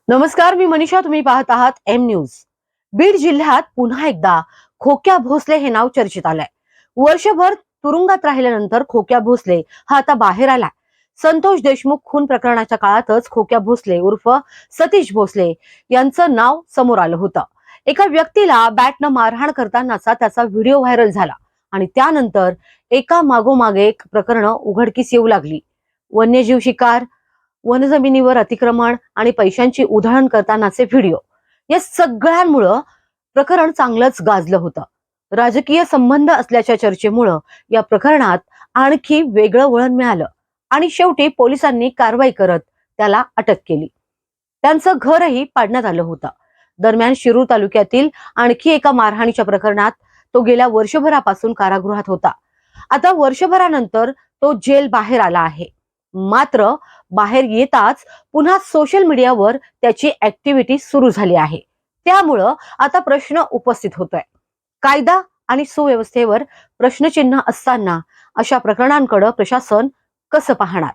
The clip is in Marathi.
नमस्कार, मी मनीषा. तुम्ही पाहत आहात एम न्यूज. बीड जिल्ह्यात पुन्हा एकदा खोक्या भोसले हे नाव चर्चेत आलंय. वर्षभर तुरुंगात राहिल्यानंतर खोक्या भोसले हा आता बाहेर आलाय. संतोष देशमुख खून प्रकरणाच्या काळातच खोक्या भोसले उर्फ सतीश भोसले यांचं नाव समोर आलं होतं. एका व्यक्तीला बॅटनं मारहाण करतानाचा त्याचा व्हिडिओ व्हायरल झाला आणि त्यानंतर एका मागोमाग एक प्रकरणं उघडकीस येऊ लागली. वन्यजीव शिकार, वनजमिनीवर अतिक्रमण आणि पैशांची उधळण करतानाचे व्हिडिओ, या सगळ्यांमुळं प्रकरण चांगलंच गाजलं होतं. राजकीय संबंध असल्याच्या चर्चेमुळं या प्रकरणात आणखी वेगळं वळण मिळालं आणि शेवटी पोलिसांनी कारवाई करत त्याला अटक केली. त्यांचं घरही पाडण्यात आलं होतं. दरम्यान शिरूर तालुक्यातील आणखी एका मारहाणीच्या प्रकरणात तो गेल्या वर्षभरापासून कारागृहात होता. आता वर्षभरानंतर तो जेल बाहेर आला आहे. मात्र बाहेर येताच पुन्हा सोशल मीडियावर त्याची ऍक्टिव्हिटी सुरू झाली आहे. त्यामुळं आता प्रश्न उपस्थित होतोय, कायदा आणि सुव्यवस्थेवर प्रश्नचिन्ह असताना अशा प्रकरणांकडे प्रशासन कसं पाहणार?